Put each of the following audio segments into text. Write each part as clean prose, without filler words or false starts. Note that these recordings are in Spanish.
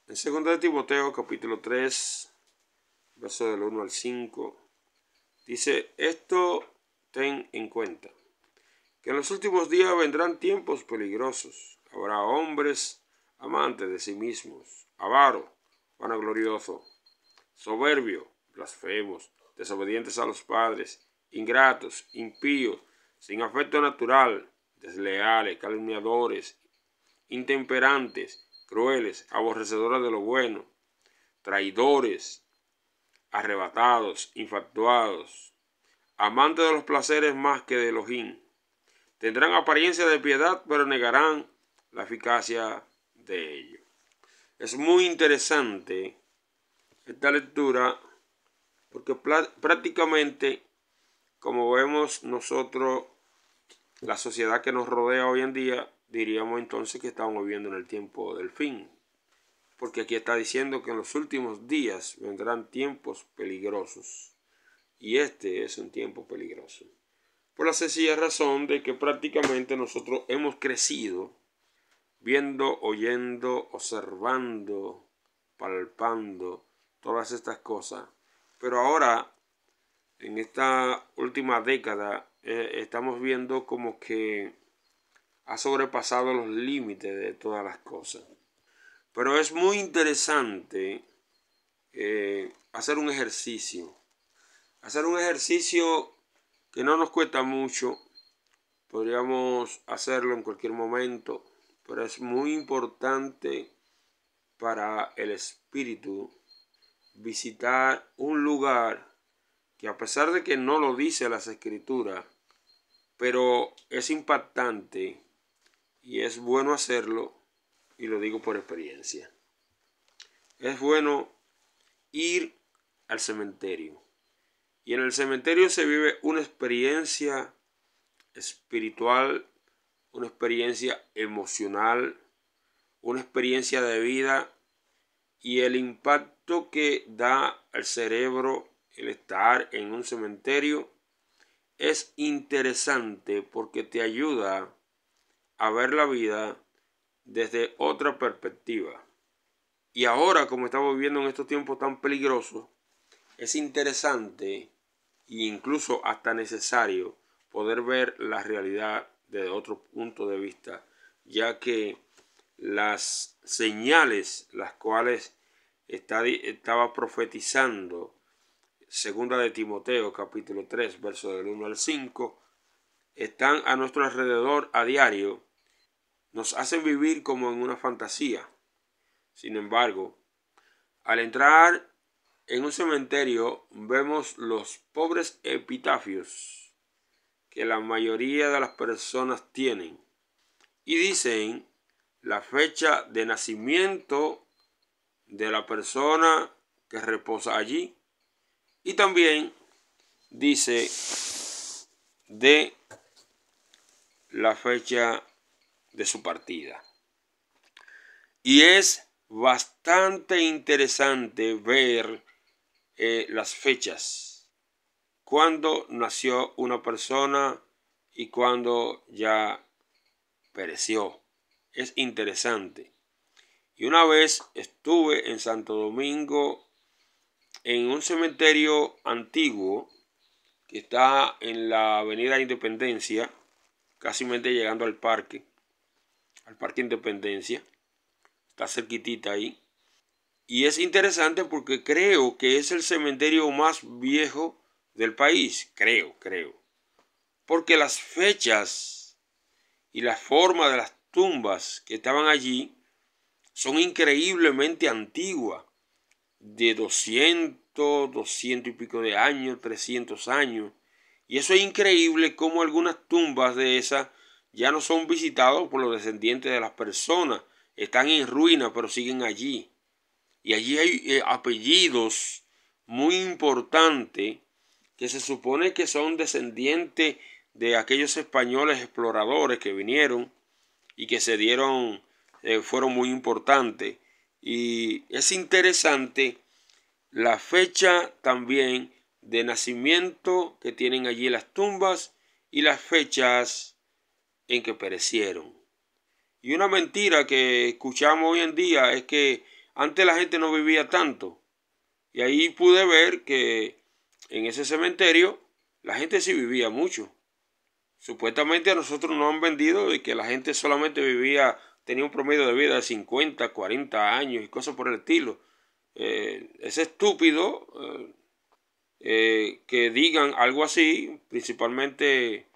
En 2 de Timoteo capítulo 3, verso del 1 al 5, dice: esto ten en cuenta, que en los últimos días vendrán tiempos peligrosos. Habrá hombres amantes de sí mismos, avaros, vanagloriosos, soberbios, blasfemos, desobedientes a los padres, ingratos, impíos, sin afecto natural, desleales, calumniadores, intemperantes, crueles, aborrecedores de lo bueno, traidores, arrebatados, infatuados, amantes de los placeres más que de Elohim. Tendrán apariencia de piedad, pero negarán la eficacia de ello. Es muy interesante esta lectura porque prácticamente, como vemos nosotros, la sociedad que nos rodea hoy en día, diríamos entonces que estamos viviendo en el tiempo del fin. Porque aquí está diciendo que en los últimos días vendrán tiempos peligrosos. Y este es un tiempo peligroso. Por la sencilla razón de que prácticamente nosotros hemos crecido viendo, oyendo, observando, palpando todas estas cosas. Pero ahora, en esta última década, estamos viendo como que ha sobrepasado los límites de todas las cosas. Pero es muy interesante hacer un ejercicio. Hacer un ejercicio que no nos cuesta mucho. Podríamos hacerlo en cualquier momento. Pero es muy importante para el espíritu visitar un lugar que, a pesar de que no lo dice las escrituras, pero es impactante y es bueno hacerlo, y lo digo por experiencia. Es bueno ir al cementerio. Y en el cementerio se vive una experiencia espiritual, una experiencia emocional, una experiencia de vida, y el impacto que da al cerebro el estar en un cementerio es interesante porque te ayuda a ver la vida desde otra perspectiva. Y ahora, como estamos viviendo en estos tiempos tan peligrosos, es interesante e incluso hasta necesario poder ver la realidad desde otro punto de vista, ya que las señales las cuales estaba profetizando 2 de Timoteo capítulo 3 versos del 1 al 5 están a nuestro alrededor a diario, nos hacen vivir como en una fantasía. Sin embargo, al entrar en un cementerio vemos los pobres epitafios que la mayoría de las personas tienen y dicen la fecha de nacimiento de la persona que reposa allí, y también dice de la fecha de su partida. Y es bastante interesante ver las fechas, cuando nació una persona y cuando ya pereció. Es interesante. Y una vez estuve en Santo Domingo en un cementerio antiguo que está en la avenida Independencia, casi llegando al parque Independencia. Está cerquitita ahí. Y es interesante porque creo que es el cementerio más viejo del país. Creo. Porque las fechas y la forma de las tumbas que estaban allí son increíblemente antiguas. De 200 y pico de años, 300 años. Y eso es increíble como algunas tumbas de esas ya no son visitadas por los descendientes de las personas. Están en ruina, pero siguen allí. Y allí hay apellidos muy importantes que se supone que son descendientes de aquellos españoles exploradores que vinieron y que se dieron, fueron muy importantes. Y es interesante la fecha también de nacimiento que tienen allí las tumbas y las fechas en que perecieron. Y una mentira que escuchamos hoy en día es que Antes la gente no vivía tanto. Y ahí pude ver que en ese cementerio la gente sí vivía mucho. Supuestamente a nosotros nos han vendido de que la gente solamente tenía un promedio de vida de 50, 40 años y cosas por el estilo. Es estúpido que digan algo así, principalmente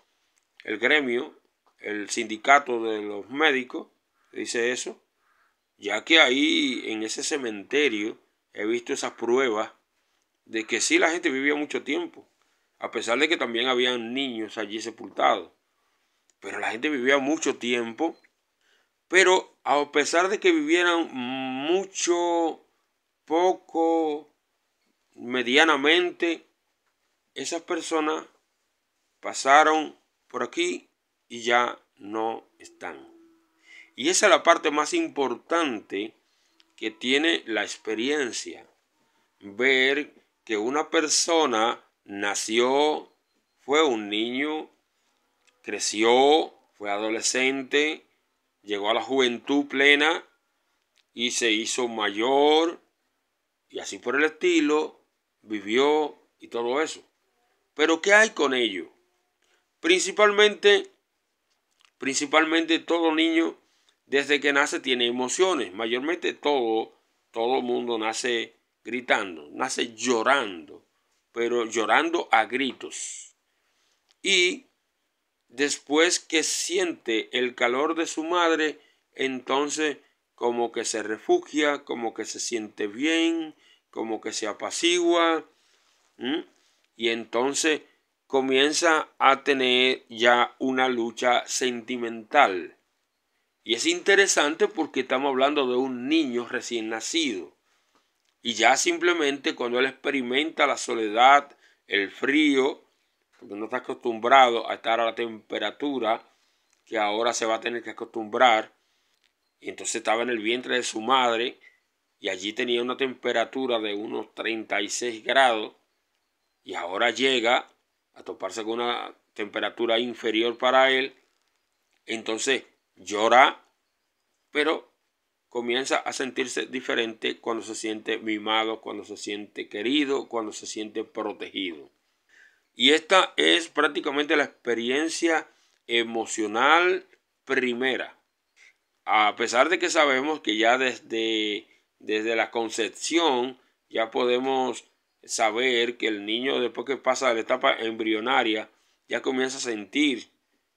el gremio, el sindicato de los médicos, dice eso, ya que ahí en ese cementerio he visto esas pruebas de que sí la gente vivía mucho tiempo, a pesar de que también habían niños allí sepultados. Pero la gente vivía mucho tiempo, pero a pesar de que vivieran mucho, poco, medianamente, esas personas pasaron por aquí y ya no están. Y esa es la parte más importante que tiene la experiencia. Ver que una persona nació, fue un niño, creció, fue adolescente, llegó a la juventud plena y se hizo mayor y así por el estilo, vivió y todo eso. Pero ¿qué hay con ello? Principalmente todo niño desde que nace tiene emociones. Mayormente todo mundo nace gritando, nace llorando, pero llorando a gritos. Y después que siente el calor de su madre, entonces como que se refugia, como que se siente bien, como que se apacigua. Y entonces comienza a tener ya una lucha sentimental. Y es interesante porque estamos hablando de un niño recién nacido. Y ya simplemente cuando él experimenta la soledad, el frío, porque no está acostumbrado a estar a la temperatura que ahora se va a tener que acostumbrar. Y entonces estaba en el vientre de su madre y allí tenía una temperatura de unos 36 grados. Y ahora llega a toparse con una temperatura inferior para él. Entonces llora, pero comienza a sentirse diferente cuando se siente mimado, cuando se siente querido, cuando se siente protegido. Y esta es prácticamente la experiencia emocional primera. A pesar de que sabemos que ya desde la concepción ya podemos saber que el niño después que pasa de la etapa embrionaria ya comienza a sentir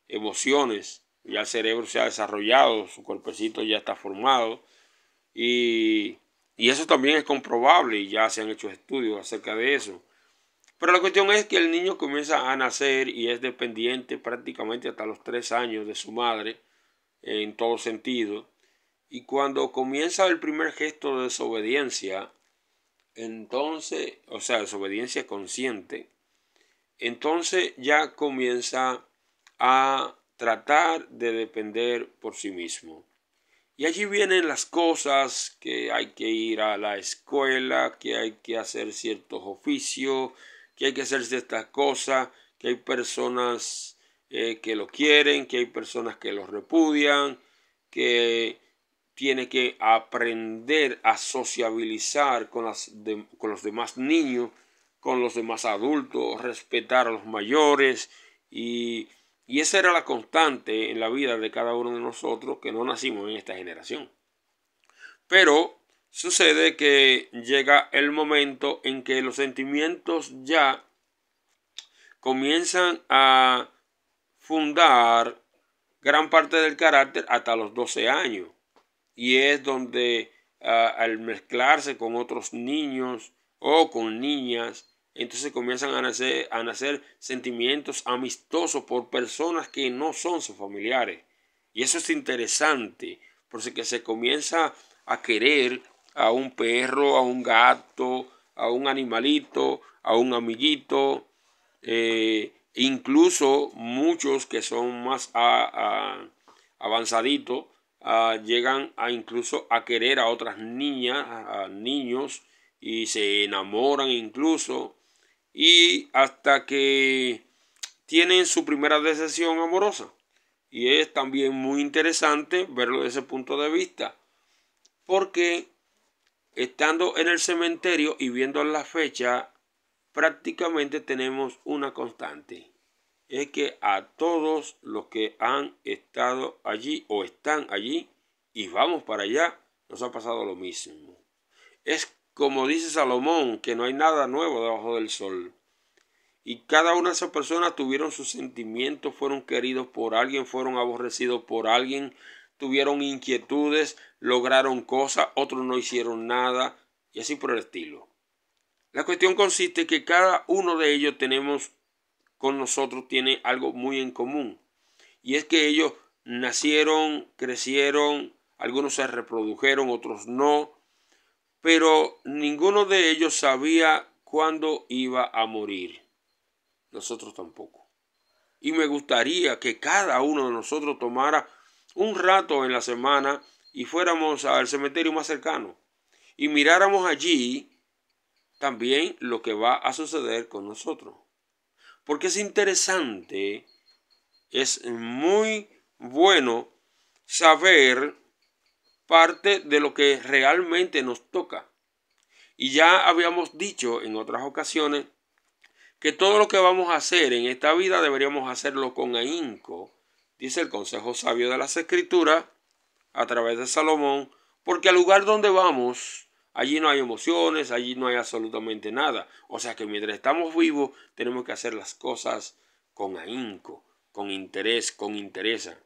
emociones, ya el cerebro se ha desarrollado, su cuerpecito ya está formado y eso también es comprobable y ya se han hecho estudios acerca de eso. Pero la cuestión es que el niño comienza a nacer y es dependiente prácticamente hasta los 3 años de su madre en todo sentido. Y cuando comienza el primer gesto de desobediencia, entonces, o sea, desobediencia consciente, entonces ya comienza a tratar de depender por sí mismo. Y allí vienen las cosas que hay que ir a la escuela, que hay que hacer ciertos oficios, que hay que hacer ciertas cosas, que hay personas que lo quieren, que hay personas que lo repudian, que tiene que aprender a sociabilizar con los demás niños, con los demás adultos, respetar a los mayores y esa era la constante en la vida de cada uno de nosotros que no nacimos en esta generación. Pero sucede que llega el momento en que los sentimientos ya comienzan a fundar gran parte del carácter hasta los 12 años. Y es donde al mezclarse con otros niños o con niñas, entonces comienzan a nacer sentimientos amistosos por personas que no son sus familiares. Y eso es interesante, porque se comienza a querer a un perro, a un gato, a un animalito, a un amiguito, incluso muchos que son más avanzaditos, llegan a incluso a querer a otras niñas, a niños, y se enamoran incluso, y hasta que tienen su primera decepción amorosa. Y es también muy interesante verlo desde ese punto de vista, porque estando en el cementerio y viendo la fecha, prácticamente tenemos una constante. Es que a todos los que han estado allí o están allí y vamos para allá, nos ha pasado lo mismo. Es como dice Salomón, que no hay nada nuevo debajo del sol. Y cada una de esas personas tuvieron sus sentimientos, fueron queridos por alguien, fueron aborrecidos por alguien, tuvieron inquietudes, lograron cosas, otros no hicieron nada, y así por el estilo. La cuestión consiste en que cada uno de ellos con nosotros tiene algo muy en común. Y es que ellos nacieron, crecieron, algunos se reprodujeron, otros no, pero ninguno de ellos sabía cuándo iba a morir. Nosotros tampoco. Y me gustaría que cada uno de nosotros tomara un rato en la semana y fuéramos al cementerio más cercano y miráramos allí también lo que va a suceder con nosotros. Porque es interesante, es muy bueno saber parte de lo que realmente nos toca. Y ya habíamos dicho en otras ocasiones que todo lo que vamos a hacer en esta vida deberíamos hacerlo con ahínco, dice el consejo sabio de las Escrituras a través de Salomón, porque al lugar donde vamos, allí no hay emociones, allí no hay absolutamente nada. O sea que mientras estamos vivos tenemos que hacer las cosas con ahínco, con interés, con interesa.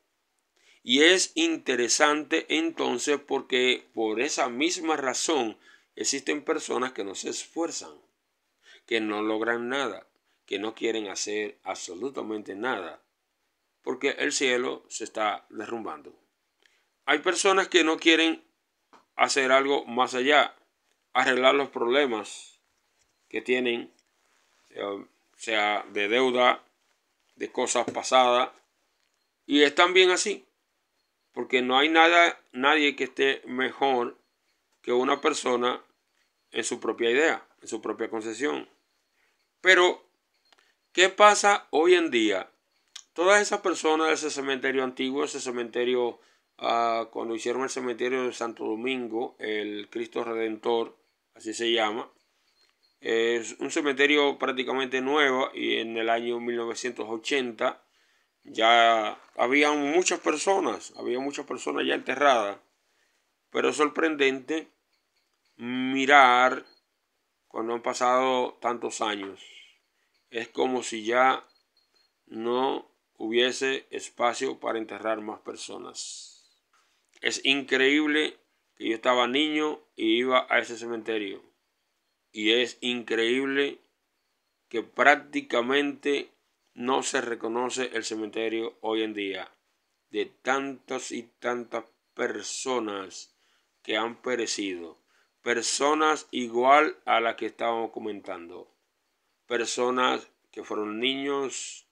Y es interesante entonces porque por esa misma razón existen personas que no se esfuerzan, que no logran nada, que no quieren hacer absolutamente nada, porque el cielo se está derrumbando. Hay personas que no quieren hacer algo más allá, arreglar los problemas que tienen, sea de deuda, de cosas pasadas, y están bien así, porque no hay nadie que esté mejor que una persona en su propia idea, en su propia concepción. Pero ¿qué pasa hoy en día? Todas esas personas de ese cementerio antiguo, ese cementerio, cuando hicieron el cementerio de Santo Domingo, el Cristo Redentor, así se llama, es un cementerio prácticamente nuevo y en el año 1980 ya había muchas personas ya enterradas, pero es sorprendente mirar cuando han pasado tantos años. Es como si ya no hubiese espacio para enterrar más personas. Es increíble que yo estaba niño y iba a ese cementerio. Y es increíble que prácticamente no se reconoce el cementerio hoy en día. De tantas y tantas personas que han perecido. Personas igual a las que estábamos comentando. Personas que fueron niños,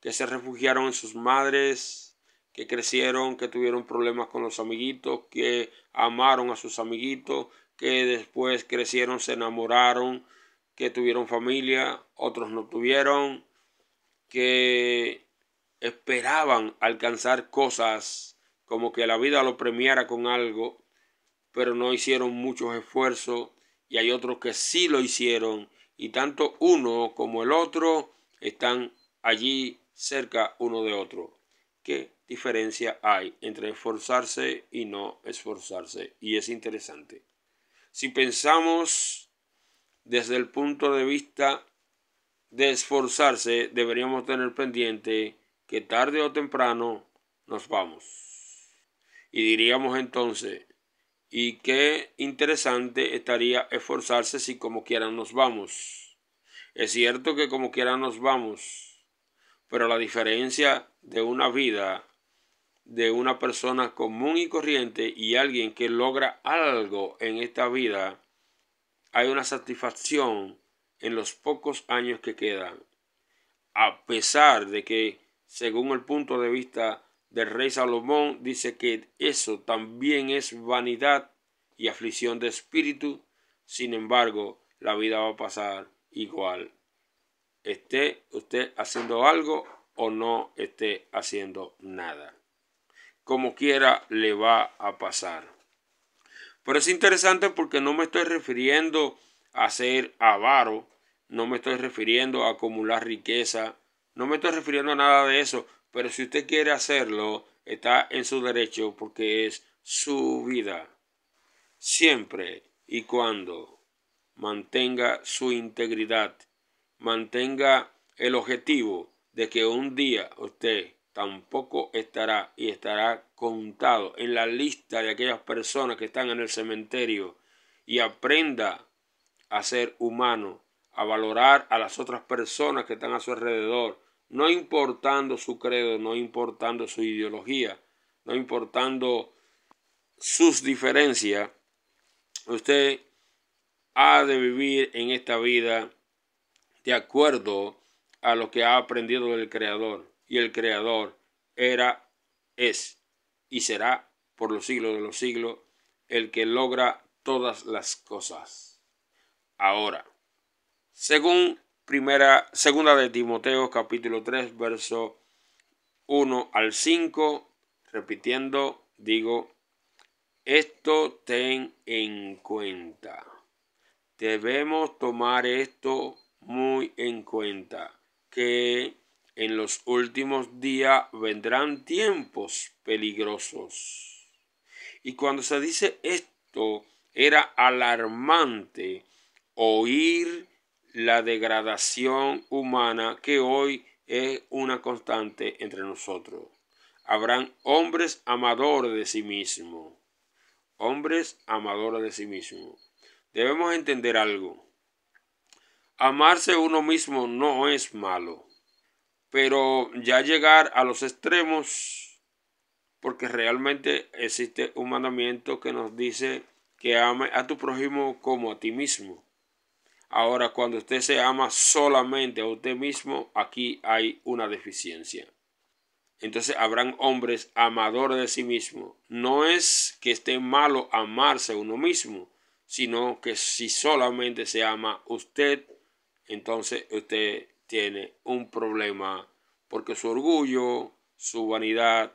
que se refugiaron en sus madres, que crecieron, que tuvieron problemas con los amiguitos, que amaron a sus amiguitos, que después crecieron, se enamoraron, que tuvieron familia, otros no tuvieron, que esperaban alcanzar cosas como que la vida lo premiara con algo, pero no hicieron muchos esfuerzos, y hay otros que sí lo hicieron, y tanto uno como el otro están allí cerca uno de otro. ¿Qué diferencia hay entre esforzarse y no esforzarse? Y es interesante. Si pensamos desde el punto de vista de esforzarse, deberíamos tener pendiente que tarde o temprano nos vamos. Y diríamos entonces, y qué interesante estaría esforzarse si como quiera nos vamos. Es cierto que como quiera nos vamos, pero la diferencia de una vida de una persona común y corriente y alguien que logra algo en esta vida, hay una satisfacción en los pocos años que quedan, a pesar de que, según el punto de vista del rey Salomón, dice que eso también es vanidad y aflicción de espíritu. Sin embargo, la vida va a pasar igual, esté usted haciendo algo o no esté haciendo nada. Como quiera le va a pasar. Pero es interesante porque no me estoy refiriendo a ser avaro, no me estoy refiriendo a acumular riqueza, no me estoy refiriendo a nada de eso, pero si usted quiere hacerlo, está en su derecho porque es su vida. Siempre y cuando mantenga su integridad, mantenga el objetivo de que un día usted tampoco estará y estará contado en la lista de aquellas personas que están en el cementerio, y aprenda a ser humano, a valorar a las otras personas que están a su alrededor, no importando su credo, no importando su ideología, no importando sus diferencias. Usted ha de vivir en esta vida de acuerdo a lo que ha aprendido del Creador. Y el Creador era, es y será por los siglos de los siglos el que logra todas las cosas. Ahora, según segunda de Timoteo capítulo 3 verso 1 al 5, repitiendo, digo, esto ten en cuenta. Debemos tomar esto muy en cuenta, que en los últimos días vendrán tiempos peligrosos. Y cuando se dice esto, era alarmante oír la degradación humana que hoy es una constante entre nosotros. Habrán hombres amadores de sí mismos. Hombres amadores de sí mismos. Debemos entender algo. Amarse uno mismo no es malo, pero ya llegar a los extremos, porque realmente existe un mandamiento que nos dice que ame a tu prójimo como a ti mismo. Ahora, cuando usted se ama solamente a usted mismo, aquí hay una deficiencia. Entonces habrán hombres amadores de sí mismo. No es que esté malo amarse a uno mismo, sino que si solamente se ama usted, entonces usted tiene un problema, porque su orgullo, su vanidad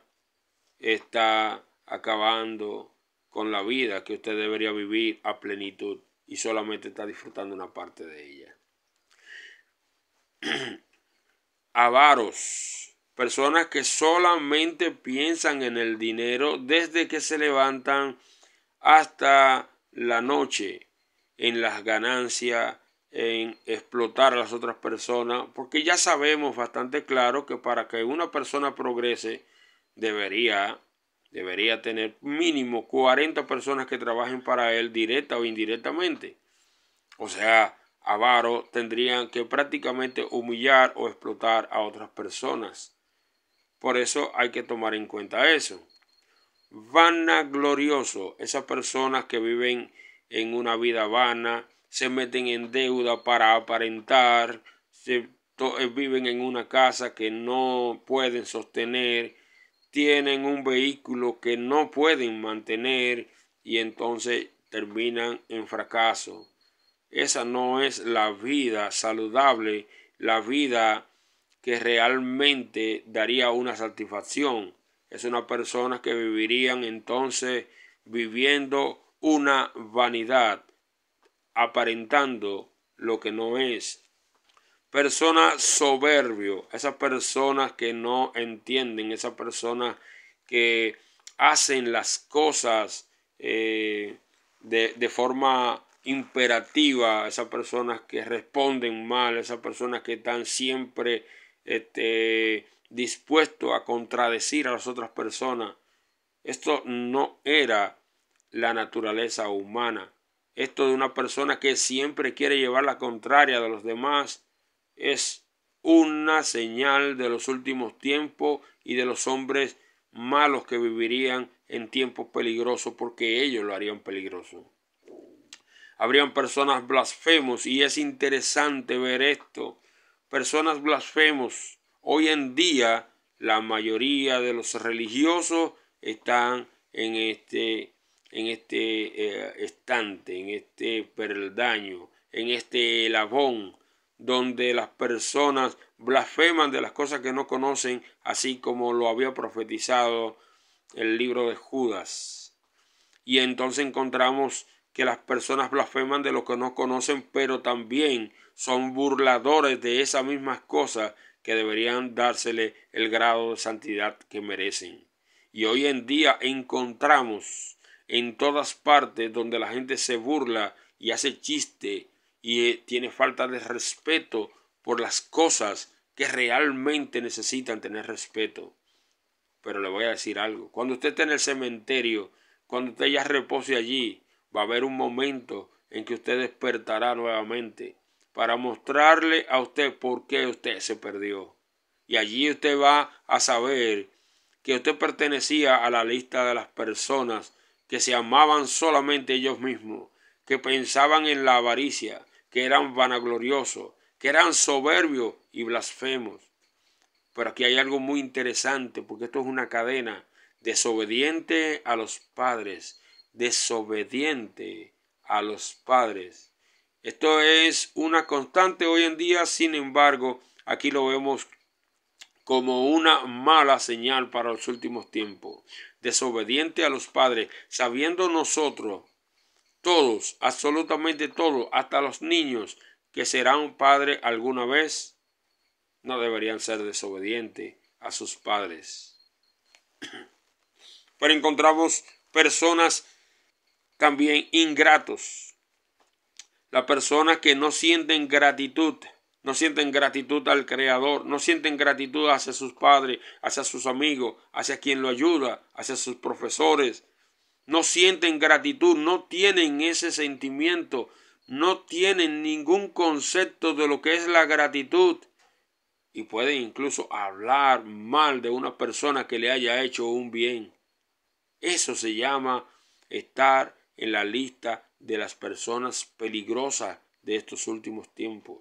está acabando con la vida que usted debería vivir a plenitud y solamente está disfrutando una parte de ella. Avaros, personas que solamente piensan en el dinero desde que se levantan hasta la noche, en las ganancias, en explotar a las otras personas, porque ya sabemos bastante claro que para que una persona progrese debería tener mínimo 40 personas que trabajen para él directa o indirectamente. O sea, avaros tendrían que prácticamente humillar o explotar a otras personas. Por eso hay que tomar en cuenta eso. Vanaglorioso, esas personas que viven en una vida vana, se meten en deuda para aparentar, viven en una casa que no pueden sostener, tienen un vehículo que no pueden mantener y entonces terminan en fracaso. Esa no es la vida saludable, la vida que realmente daría una satisfacción. Es una persona que vivirían entonces viviendo una vanidad, aparentando lo que no es. Personas soberbio, esas personas que no entienden, esas personas que hacen las cosas de forma imperativa, esas personas que responden mal, esas personas que están siempre dispuestos a contradecir a las otras personas. Esto no era la naturaleza humana. Esto de una persona que siempre quiere llevar la contraria de los demás es una señal de los últimos tiempos y de los hombres malos que vivirían en tiempos peligrosos, porque ellos lo harían peligroso. Habrían personas blasfemos, y es interesante ver esto. Personas blasfemos. Hoy en día la mayoría de los religiosos están en este estante, en este peldaño, en este eslabón, donde las personas blasfeman de las cosas que no conocen, así como lo había profetizado el libro de Judas. Y entonces encontramos que las personas blasfeman de lo que no conocen, pero también son burladores de esas mismas cosas que deberían dársele el grado de santidad que merecen. Y hoy en día encontramos en todas partes donde la gente se burla y hace chiste y tiene falta de respeto por las cosas que realmente necesitan tener respeto. Pero le voy a decir algo. Cuando usted esté en el cementerio, cuando usted ya repose allí, va a haber un momento en que usted despertará nuevamente para mostrarle a usted por qué usted se perdió. Y allí usted va a saber que usted pertenecía a la lista de las personas que se amaban solamente ellos mismos, que pensaban en la avaricia, que eran vanagloriosos, que eran soberbios y blasfemos. Pero aquí hay algo muy interesante, porque esto es una cadena: desobediente a los padres, desobediente a los padres. Esto es una constante hoy en día. Sin embargo, aquí lo vemos como una mala señal para los últimos tiempos. Desobediente a los padres, sabiendo nosotros, todos, absolutamente todos, hasta los niños, que serán padres alguna vez, no deberían ser desobedientes a sus padres. Pero encontramos personas también ingratos. Las personas que no sienten gratitud. No sienten gratitud al Creador. No sienten gratitud hacia sus padres, hacia sus amigos, hacia quien lo ayuda, hacia sus profesores. No sienten gratitud, no tienen ese sentimiento. No tienen ningún concepto de lo que es la gratitud. Y pueden incluso hablar mal de una persona que le haya hecho un bien. Eso se llama estar en la lista de las personas peligrosas de estos últimos tiempos.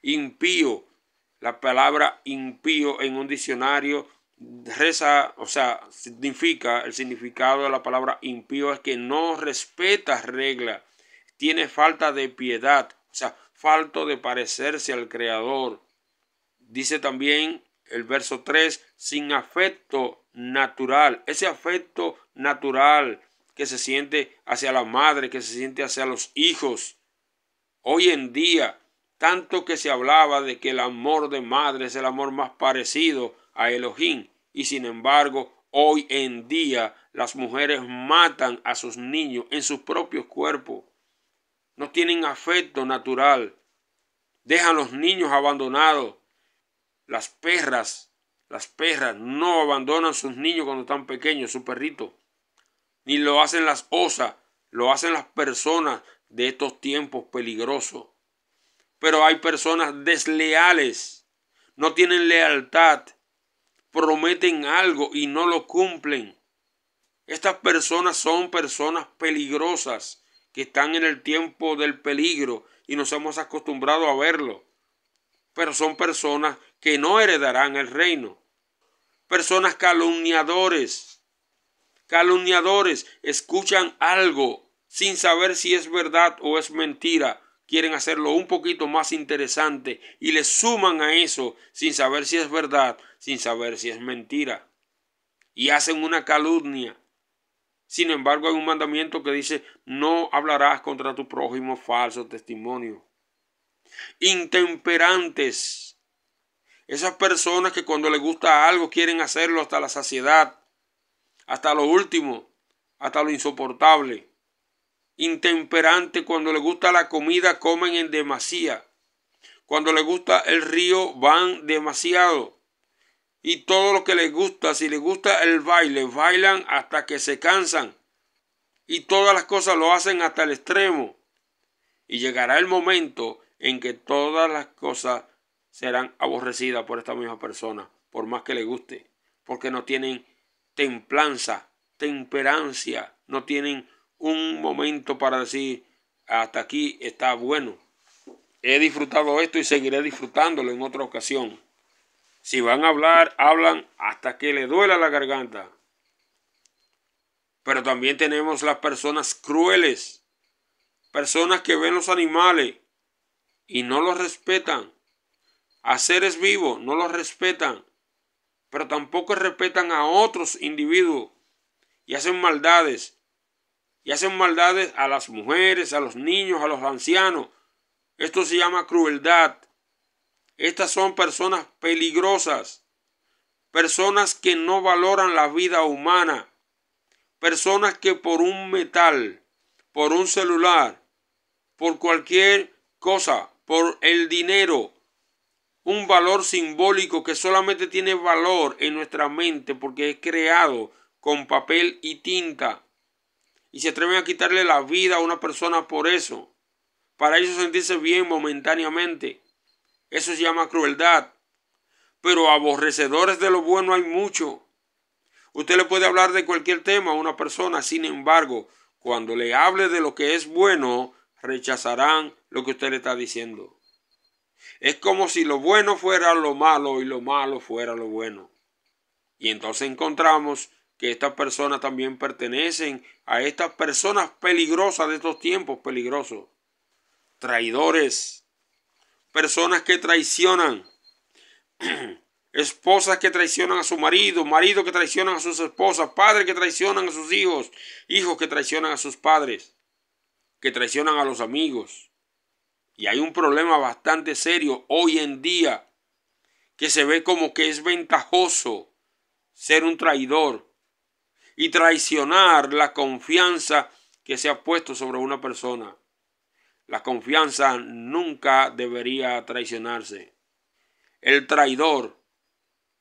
Impío. La palabra impío en un diccionario significa, el significado de la palabra impío es que no respeta reglas, tiene falta de piedad, falto de parecerse al Creador. Dice también el verso 3, sin afecto natural. Ese afecto natural que se siente hacia la madre, que se siente hacia los hijos. Hoy en día, tanto que se hablaba de que el amor de madre es el amor más parecido a Elohim. Y sin embargo, hoy en día las mujeres matan a sus niños en sus propios cuerpos. No tienen afecto natural. Dejan los niños abandonados. Las perras no abandonan sus niños cuando están pequeños, sus perritos. Ni lo hacen las osas, lo hacen las personas de estos tiempos peligrosos. Pero hay personas desleales, no tienen lealtad, prometen algo y no lo cumplen. Estas personas son personas peligrosas que están en el tiempo del peligro y nos hemos acostumbrado a verlo. Pero son personas que no heredarán el reino. Personas calumniadores, escuchan algo sin saber si es verdad o es mentira. Quieren hacerlo un poquito más interesante y le suman a eso sin saber si es verdad, sin saber si es mentira. Y hacen una calumnia. Sin embargo, hay un mandamiento que dice: no hablarás contra tu prójimo falso testimonio. Intemperantes. Esas personas que cuando les gusta algo quieren hacerlo hasta la saciedad, hasta lo último, hasta lo insoportable. Intemperante, cuando les gusta la comida comen en demasía. Cuando les gusta el río van demasiado. Y todo lo que les gusta, si les gusta el baile, bailan hasta que se cansan. Y todas las cosas lo hacen hasta el extremo. Y llegará el momento en que todas las cosas serán aborrecidas por esta misma persona, por más que le guste, porque no tienen templanza, temperancia, no tienen un momento para decir: hasta aquí está bueno, he disfrutado esto y seguiré disfrutándolo en otra ocasión. Si van a hablar, hablan hasta que le duela la garganta. Pero también tenemos las personas crueles, personas que ven los animales y no los respetan. A seres vivos no los respetan, pero tampoco respetan a otros individuos y hacen maldades. y hacen maldades a las mujeres, a los niños, a los ancianos. Esto se llama crueldad. Estas son personas peligrosas, personas que no valoran la vida humana, personas que por un metal, por un celular, por cualquier cosa, por el dinero, un valor simbólico que solamente tiene valor en nuestra mente porque es creado con papel y tinta, y se atreven a quitarle la vida a una persona por eso, para ellos sentirse bien momentáneamente. Eso se llama crueldad. Pero aborrecedores de lo bueno hay mucho. Usted le puede hablar de cualquier tema a una persona, sin embargo, cuando le hable de lo que es bueno, rechazarán lo que usted le está diciendo. Es como si lo bueno fuera lo malo y lo malo fuera lo bueno. Y entonces encontramos que estas personas también pertenecen a estas personas peligrosas de estos tiempos peligrosos. Traidores, personas que traicionan, esposas que traicionan a su marido, maridos que traicionan a sus esposas, padres que traicionan a sus hijos, hijos que traicionan a sus padres, que traicionan a los amigos. Y hay un problema bastante serio hoy en día, que se ve como que es ventajoso ser un traidor y traicionar la confianza que se ha puesto sobre una persona. La confianza nunca debería traicionarse. El traidor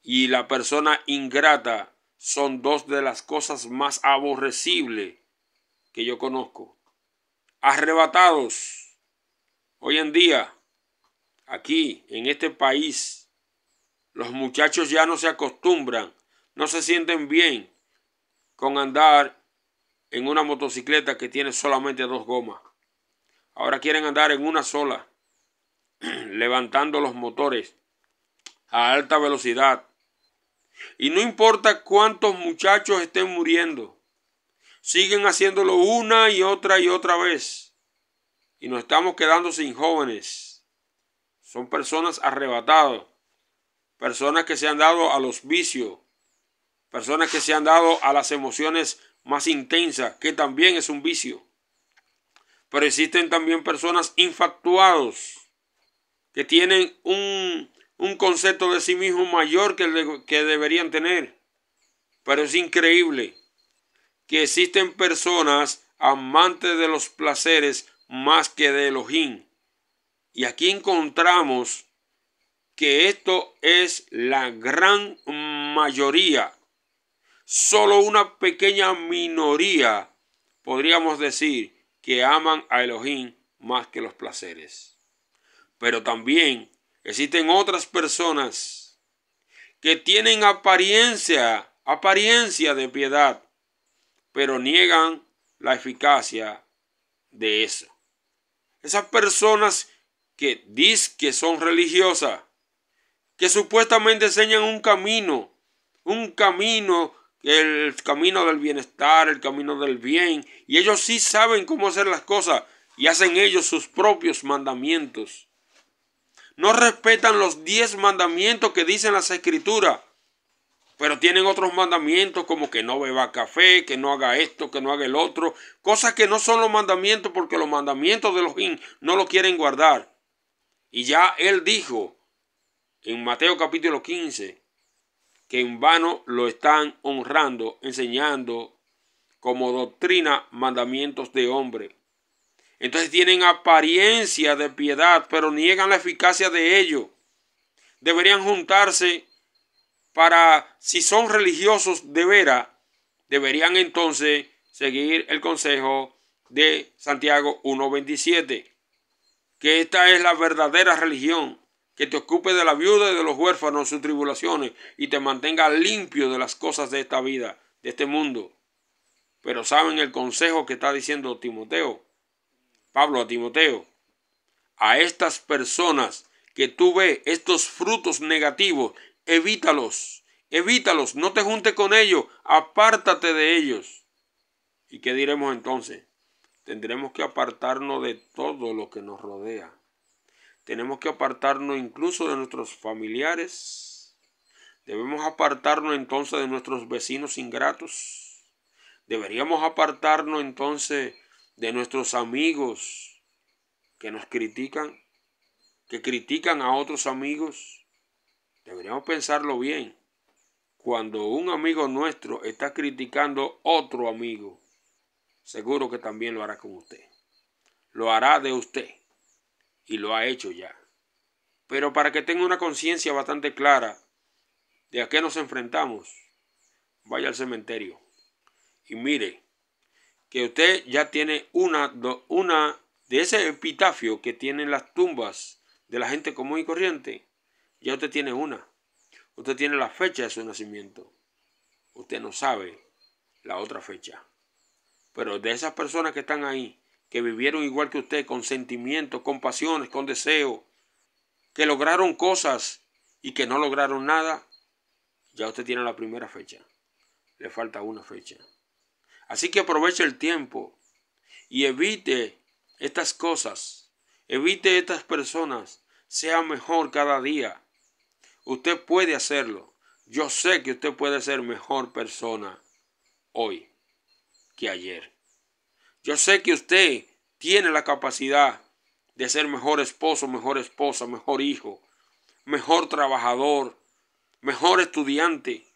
y la persona ingrata son dos de las cosas más aborrecibles que yo conozco. Arrebatados. Hoy en día, aquí, en este país, los muchachos ya no se acostumbran, no se sienten bien con andar en una motocicleta que tiene solamente 2 gomas. Ahora quieren andar en una sola, levantando los motores a alta velocidad. Y no importa cuántos muchachos estén muriendo, siguen haciéndolo una y otra vez. Y nos estamos quedando sin jóvenes. Son personas arrebatadas, personas que se han dado a los vicios, personas que se han dado a las emociones más intensas, que también es un vicio. Pero existen también personas infatuados, que tienen un concepto de sí mismo mayor que deberían tener. Pero es increíble que existen personas amantes de los placeres más que de Elohim. Y aquí encontramos que esto es la gran mayoría. Solo una pequeña minoría, podríamos decir, que aman a Elohim más que los placeres. Pero también existen otras personas que tienen apariencia de piedad, pero niegan la eficacia de eso. Esas personas que dicen que son religiosas, que supuestamente enseñan un camino, el camino del bienestar, el camino del bien, y ellos sí saben cómo hacer las cosas y hacen ellos sus propios mandamientos. No respetan los 10 mandamientos que dicen las escrituras, pero tienen otros mandamientos como que no beba café, que no haga esto, que no haga el otro, cosas que no son los mandamientos porque los mandamientos de Elohim no lo quieren guardar. Y ya él dijo en Mateo capítulo 15 que en vano lo están honrando, enseñando como doctrina mandamientos de hombre. Entonces tienen apariencia de piedad, pero niegan la eficacia de ello. Deberían juntarse para, si son religiosos de veras, deberían entonces seguir el consejo de Santiago 1:27, que esta es la verdadera religión, que te ocupe de la viuda y de los huérfanos en sus tribulaciones y te mantenga limpio de las cosas de esta vida, de este mundo. Pero ¿saben el consejo que está diciendo Timoteo? Pablo a Timoteo. A estas personas que tú ves, estos frutos negativos, evítalos, no te juntes con ellos, apártate de ellos. ¿Y qué diremos entonces? Tendremos que apartarnos de todo lo que nos rodea. Tenemos que apartarnos incluso de nuestros familiares. Debemos apartarnos entonces de nuestros vecinos ingratos. Deberíamos apartarnos entonces de nuestros amigos que nos critican, que critican a otros amigos. Deberíamos pensarlo bien. Cuando un amigo nuestro está criticando a otro amigo, seguro que también lo hará con usted. Lo hará de usted y lo ha hecho ya. Pero para que tenga una conciencia bastante clara de a qué nos enfrentamos, vaya al cementerio y mire que usted ya tiene una de ese epitafio que tienen las tumbas de la gente común y corriente. Ya usted tiene una. Usted tiene la fecha de su nacimiento. Usted no sabe la otra fecha. Pero de esas personas que están ahí, que vivieron igual que usted, con sentimientos, con pasiones, con deseos, que lograron cosas y que no lograron nada, ya usted tiene la primera fecha. Le falta una fecha. Así que aproveche el tiempo y evite estas cosas. Evite estas personas. Sea mejor cada día. Usted puede hacerlo. Yo sé que usted puede ser mejor persona hoy que ayer. Yo sé que usted tiene la capacidad de ser mejor esposo, mejor esposa, mejor hijo, mejor trabajador, mejor estudiante.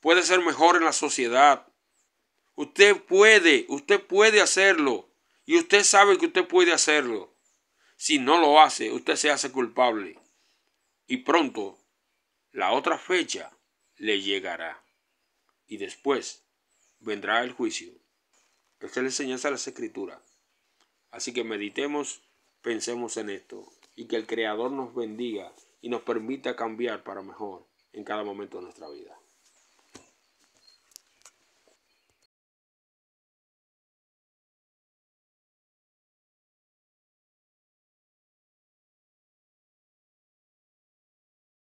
Puede ser mejor en la sociedad. Usted puede hacerlo. Y usted sabe que usted puede hacerlo. Si no lo hace, usted se hace culpable. Y pronto, la otra fecha le llegará. Y después vendrá el juicio. Esta es la enseñanza de las Escrituras. Así que meditemos, pensemos en esto. Y que el Creador nos bendiga y nos permita cambiar para mejor en cada momento de nuestra vida.